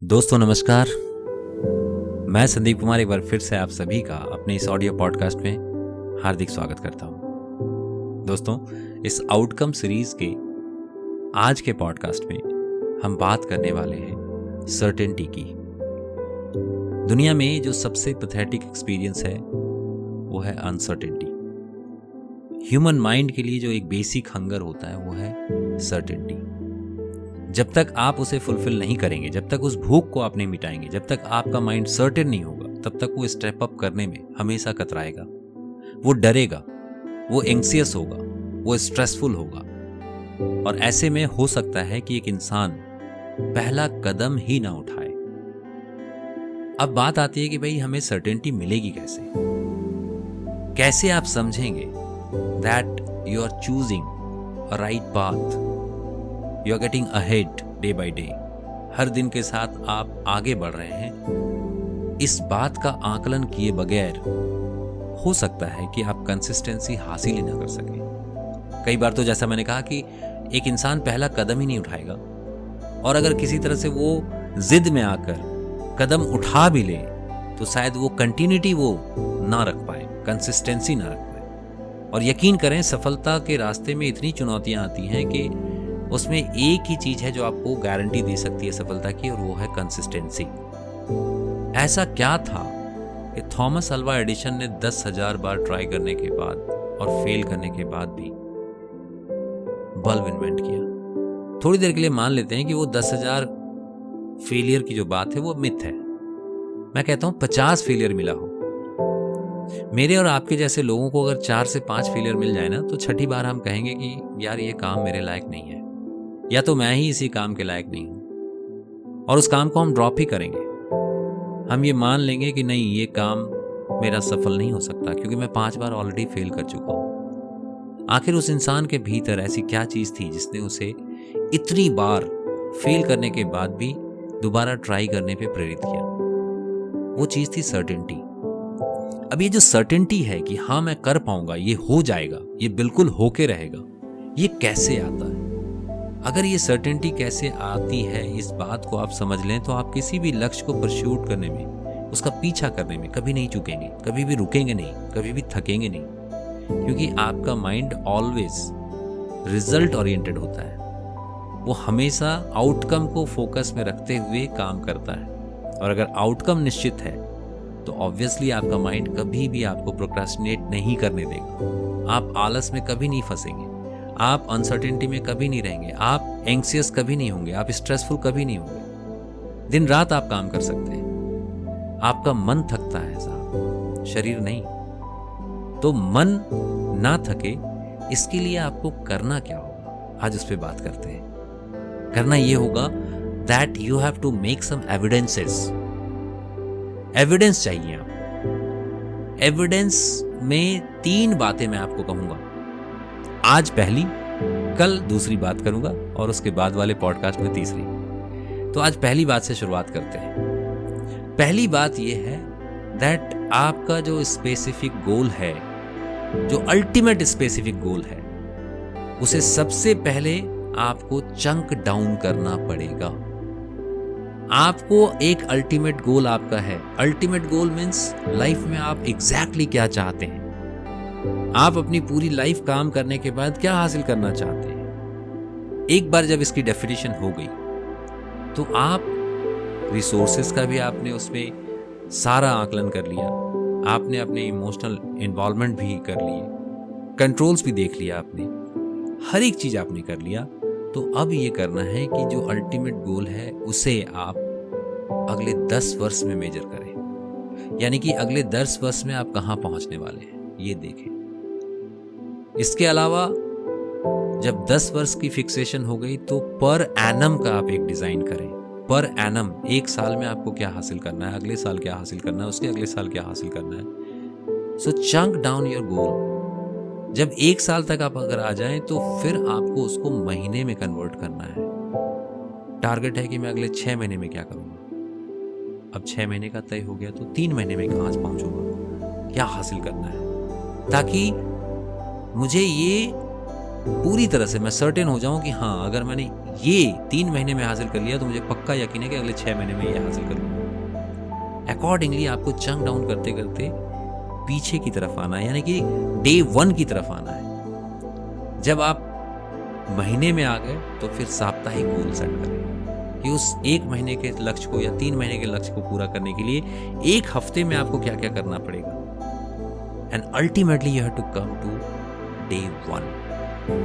दोस्तों नमस्कार। मैं संदीप कुमार एक बार फिर से आप सभी का अपने इस ऑडियो पॉडकास्ट में हार्दिक स्वागत करता हूं। दोस्तों, इस आउटकम सीरीज के आज के पॉडकास्ट में हम बात करने वाले हैं सर्टेनिटी की। दुनिया में जो सबसे पैथेटिक एक्सपीरियंस है वो है अनसर्टेनिटी। ह्यूमन माइंड के लिए जो एक बेसिक हंगर होता है वो है सर्टेनिटी। जब तक आप उसे फुलफिल नहीं करेंगे, जब तक उस भूख को आप नहीं मिटाएंगे, जब तक आपका माइंड सर्टेन नहीं होगा, तब तक वो स्टेप अप करने में हमेशा कतराएगा, वो डरेगा, वो एंग्जियस होगा, वो स्ट्रेसफुल होगा। और ऐसे में हो सकता है कि एक इंसान पहला कदम ही ना उठाए। अब बात आती है कि भाई हमें सर्टेनिटी मिलेगी कैसे? कैसे आप समझेंगे that you are choosing a right path, you are getting ahead day by day. हर दिन के साथ आप आगे बढ़ रहे हैं। इस बात का आकलन किए बगैर हो सकता है कि आप कंसिस्टेंसी हासिल ही ना कर सकें। कई बार तो जैसा मैंने कहा कि एक इंसान पहला कदम ही नहीं उठाएगा, और अगर किसी तरह से वो जिद में आकर कदम उठा भी ले तो शायद वो कंटिन्यूटी वो ना रख पाए, कंसिस्टेंसी ना रख पाए। और यकीन करें, सफलता के रास्ते में इतनी चुनौतियां आती हैं कि उसमें एक ही चीज है जो आपको गारंटी दे सकती है सफलता की, और वो है कंसिस्टेंसी। ऐसा क्या था कि थॉमस अल्वा एडिसन ने 10,000 बार ट्राई करने के बाद और फेल करने के बाद भी बल्ब इन्वेंट किया। थोड़ी देर के लिए मान लेते हैं कि वो 10,000 फेलियर की जो बात है वो मिथ है। मैं कहता हूं 50 फेलियर मिला हो। मेरे और आपके जैसे लोगों को अगर 4 से 5 फेलियर मिल जाए ना, तो छठी बार हम कहेंगे कि यार ये काम मेरे लायक नहीं है, या तो मैं ही इसी काम के लायक नहीं हूं, और उस काम को हम ड्रॉप ही करेंगे। हम ये मान लेंगे कि नहीं, ये काम मेरा सफल नहीं हो सकता क्योंकि मैं 5 बार ऑलरेडी फेल कर चुका हूं। आखिर उस इंसान के भीतर ऐसी क्या चीज थी जिसने उसे इतनी बार फेल करने के बाद भी दोबारा ट्राई करने पे प्रेरित किया? वो चीज थी सर्टेनिटी। अब ये जो सर्टेनिटी है कि हाँ मैं कर पाऊंगा, ये हो जाएगा, ये बिल्कुल होके रहेगा, ये कैसे आता है? अगर ये सर्टेनिटी कैसे आती है, इस बात को आप समझ लें तो आप किसी भी लक्ष्य को परस्यूट करने में, उसका पीछा करने में कभी नहीं चूकेंगे, कभी भी रुकेंगे नहीं, कभी भी थकेंगे नहीं, क्योंकि आपका माइंड ऑलवेज रिजल्ट ओरिएंटेड होता है। वो हमेशा आउटकम को फोकस में रखते हुए काम करता है, और अगर आउटकम निश्चित है तो ऑब्वियसली आपका माइंड कभी भी आपको प्रोक्रास्टिनेट नहीं करने देगा। आप आलस में कभी नहीं फंसेंगे, आप अनसर्टेनिटी में कभी नहीं रहेंगे, आप एंग्जियस कभी नहीं होंगे, आप स्ट्रेसफुल कभी नहीं होंगे। दिन रात आप काम कर सकते हैं। आपका मन थकता है साहब, शरीर नहीं। तो मन ना थके, इसके लिए आपको करना क्या होगा, आज उस पर बात करते हैं। करना ये होगा that you have to make some evidences. Evidence चाहिए आप। एविडेंस में 3 बातें मैं आपको कहूंगा। आज पहली, कल दूसरी बात करूंगा, और उसके बाद वाले पॉडकास्ट में तीसरी। तो आज पहली बात से शुरुआत करते हैं। पहली बात यह है दैट आपका जो स्पेसिफिक गोल है, जो अल्टीमेट स्पेसिफिक गोल है, उसे सबसे पहले आपको चंक डाउन करना पड़ेगा। आपको एक अल्टीमेट गोल आपका है। अल्टीमेट गोल मीन्स लाइफ में आप एग्जैक्टली क्या चाहते हैं, आप अपनी पूरी लाइफ काम करने के बाद क्या हासिल करना चाहते हैं। एक बार जब इसकी डेफिनेशन हो गई तो आप रिसोर्सेस का भी आपने उसमें सारा आकलन कर लिया, आपने अपने इमोशनल इन्वॉल्वमेंट भी कर लिए, कंट्रोल्स भी देख लिया आपने, हर एक चीज आपने कर लिया। तो अब ये करना है कि जो अल्टीमेट गोल है उसे आप अगले 10 वर्ष में मेजर करें, यानी कि अगले 10 वर्ष में आप कहां पहुंचने वाले हैं ये देखें। इसके अलावा जब 10 वर्ष की फिक्सेशन हो गई तो पर एनम का आप एक डिजाइन करें। पर एनम, एक साल में आपको क्या हासिल करना है, अगले साल क्या हासिल करना है, उसके अगले साल क्या हासिल करना है। सो चंक डाउन योर गोल। जब 1 साल तक आप अगर आ जाएं तो फिर आपको उसको महीने में कन्वर्ट करना है। टारगेट है कि मैं अगले 6 महीने में क्या करूंगा। अब 6 महीने का तय हो गया तो 3 महीने में कहां पहुंचूंगा, क्या हासिल करना है, ताकि मुझे ये पूरी तरह से मैं सर्टेन हो जाऊं कि हाँ, अगर मैंने ये 3 महीने में हासिल कर लिया तो मुझे पक्का यकीन है कि अगले 6 महीने में ये हासिल कर लूंगा। अकॉर्डिंगली आपको चंक डाउन करते करते पीछे की तरफ आना है, यानी कि डे 1 की तरफ आना है। जब आप महीने में आ गए तो फिर साप्ताहिक गोल सेट करें कि उस 1 महीने के लक्ष्य को या 3 महीने के लक्ष्य को पूरा करने के लिए 1 हफ्ते में आपको क्या क्या करना पड़ेगा। And ultimately you have to come today 1।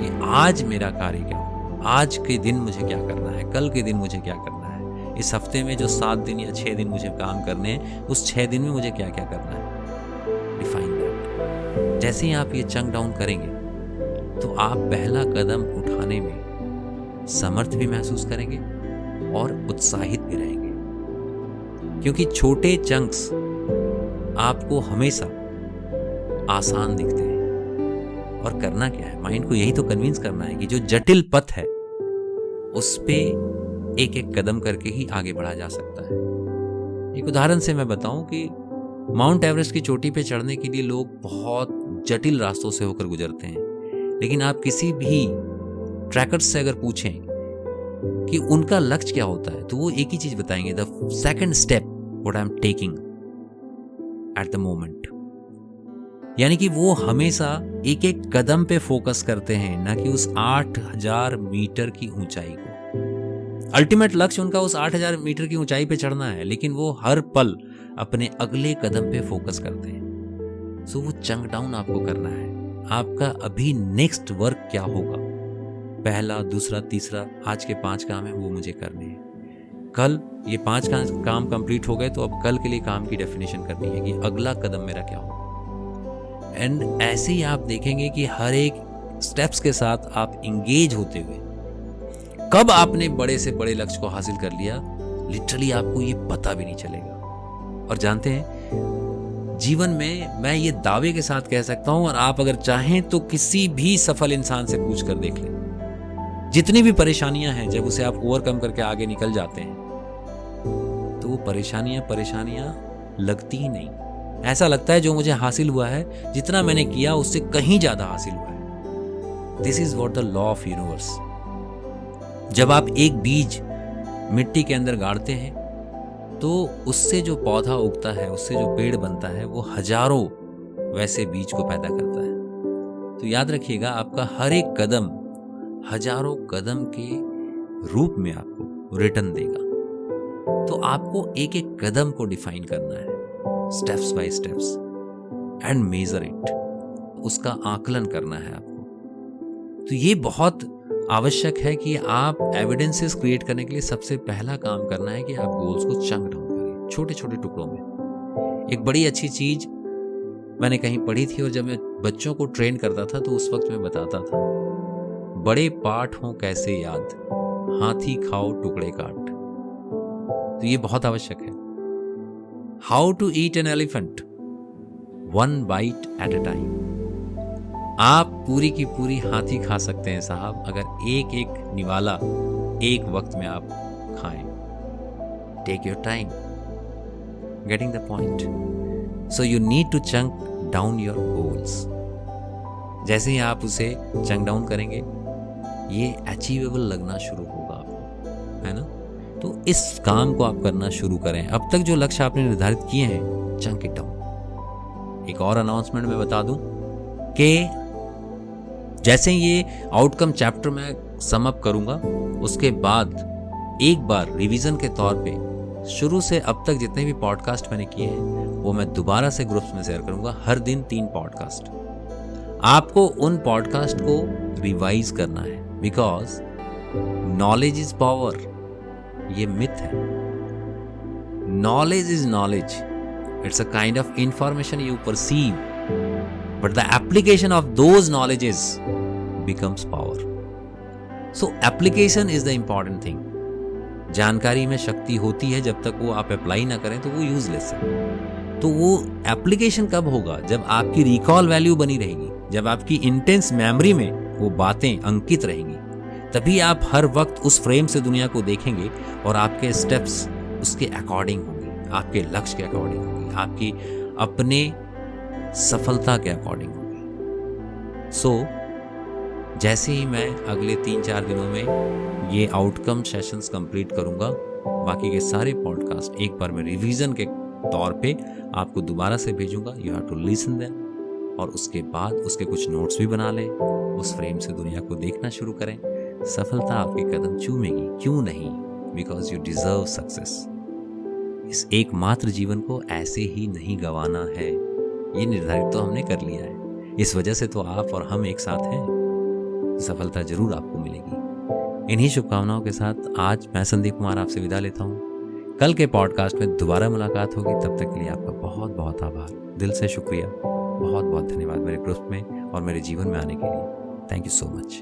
ये आज मेरा कार्य क्या हो, आज के दिन मुझे क्या करना है, कल के दिन मुझे क्या करना है, इस हफ्ते में जो 7 दिन या 6 दिन मुझे काम करने हैं, उस 6 दिन में मुझे क्या क्या करना है। Define that. जैसे ही आप ये चंक डाउन करेंगे तो आप पहला कदम उठाने में समर्थ भी महसूस करेंगे और उत्साहित भी रहेंगे, क्योंकि छोटे चंक्स आपको हमेशा आसान दिखते हैं। और करना क्या है, माइंड को यही तो कन्विंस करना है कि जो जटिल पथ है उस पे एक एक कदम करके ही आगे बढ़ा जा सकता है। एक उदाहरण से मैं बताऊं कि माउंट एवरेस्ट की चोटी पे चढ़ने के लिए लोग बहुत जटिल रास्तों से होकर गुजरते हैं, लेकिन आप किसी भी ट्रैकर्स से अगर पूछें कि उनका लक्ष्य क्या होता है तो वो एक ही चीज बताएंगे, the second step what I am taking at the moment. यानी कि वो हमेशा एक एक कदम पे फोकस करते हैं, ना कि उस 8000 मीटर की ऊंचाई को। अल्टीमेट लक्ष्य उनका उस 8000 मीटर की ऊंचाई पे चढ़ना है, लेकिन वो हर पल अपने अगले कदम पे फोकस करते हैं। सो वो चंक डाउन आपको करना है। आपका अभी नेक्स्ट वर्क क्या होगा, पहला, दूसरा, तीसरा, आज के 5 काम है वो मुझे करने हैं। कल ये 5 काम कंप्लीट हो गए तो अब कल के लिए काम की डेफिनेशन करनी है कि अगला कदम मेरा क्या होगा। एंड ऐसे ही आप देखेंगे कि हर एक स्टेप्स के साथ आप इंगेज होते हुए कब आपने बड़े से बड़े लक्ष्य को हासिल कर लिया, लिटरली आपको ये पता भी नहीं चलेगा। और जानते हैं, जीवन में मैं ये दावे के साथ कह सकता हूं, और आप अगर चाहें तो किसी भी सफल इंसान से पूछ कर देख लें, जितनी भी परेशानियां हैं जब उसे आप ओवरकम करके आगे निकल जाते हैं तो वो परेशानियां लगती ही नहीं। ऐसा लगता है जो मुझे हासिल हुआ है, जितना मैंने किया उससे कहीं ज्यादा हासिल हुआ है। This is what the law of universe. जब आप एक बीज मिट्टी के अंदर गाड़ते हैं तो उससे जो पौधा उगता है, उससे जो पेड़ बनता है, वो हजारों वैसे बीज को पैदा करता है। तो याद रखिएगा, आपका हर एक कदम हजारों कदम के रूप में आपको रिटर्न देगा। तो आपको एक एक कदम को डिफाइन करना है, steps by steps, and measure it. उसका आकलन करना है आपको। तो ये बहुत आवश्यक है कि आप एविडेंसेस क्रिएट करने के लिए सबसे पहला काम करना है कि आप गोल्स को चंक डाउन करें, छोटे छोटे टुकड़ों में। एक बड़ी अच्छी चीज मैंने कहीं पढ़ी थी, और जब मैं बच्चों को ट्रेन करता था तो उस वक्त मैं बताता था, बड़े पाठ हों कैसे याद, हाथी खाओ टुकड़े काट। तो ये बहुत आवश्यक है। How to eat an elephant, 1 bite at a time. आप पूरी की पूरी हाथी खा सकते हैं साहब, अगर एक एक निवाला एक वक्त में आप खाएं। Take your time, getting the point. So you need to chunk down your goals. जैसे ही आप उसे चंक डाउन करेंगे, ये अचीवेबल लगना शुरू होगा आपको, है ना। तो इस काम को आप करना शुरू करें। अब तक जो लक्ष्य आपने निर्धारित किए हैं, चंक इट डाउन। एक और अनाउंसमेंट में बता दूं कि जैसे ये आउटकम चैप्टर मैं सम अप करूंगा, उसके बाद एक बार रिवीजन के तौर पे शुरू से अब तक जितने भी पॉडकास्ट मैंने किए हैं वो मैं दोबारा से ग्रुप्स में शेयर करूंगा। हर दिन 3 पॉडकास्ट। आपको उन पॉडकास्ट को रिवाइज करना है, बिकॉज नॉलेज इज पावर। ये मिथ है। Knowledge is knowledge, it's a kind of information you perceive, but the application of those knowledges becomes power. So application is the important thing. जानकारी में शक्ति होती है, जब तक वो आप अप्लाई ना करें तो वो यूजलेस है। तो वो एप्लीकेशन कब होगा, जब आपकी रिकॉल वैल्यू बनी रहेगी, जब आपकी इंटेंस मेमोरी में वो बातें अंकित रहेंगी, तभी आप हर वक्त उस फ्रेम से दुनिया को देखेंगे और आपके स्टेप्स उसके अकॉर्डिंग होंगे, आपके लक्ष्य के अकॉर्डिंग होंगे, आपकी अपने सफलता के अकॉर्डिंग होंगे। सो जैसे ही मैं अगले 3-4 दिनों में ये आउटकम सेशंस कंप्लीट करूंगा, बाकी के सारे पॉडकास्ट एक बार मैं रिवीजन के तौर पे आपको दोबारा से भेजूंगा। You have to listen them, और उसके बाद उसके कुछ नोट्स भी बना लें। उस फ्रेम से दुनिया को देखना शुरू करें। सफलता आपके कदम चूमेगी, क्यों नहीं? Because you deserve success. इस एकमात्र जीवन को ऐसे ही नहीं गंवाना है, ये निर्धारित तो हमने कर लिया है। इस वजह से तो आप और हम एक साथ हैं। सफलता जरूर आपको मिलेगी। इन्हीं शुभकामनाओं के साथ आज मैं संदीप कुमार आपसे विदा लेता हूँ। कल के पॉडकास्ट में दोबारा मुलाकात होगी। तब तक के लिए आपका बहुत बहुत आभार, दिल से शुक्रिया, बहुत बहुत धन्यवाद मेरे ग्रुप में और मेरे जीवन में आने के लिए। Thank you so much.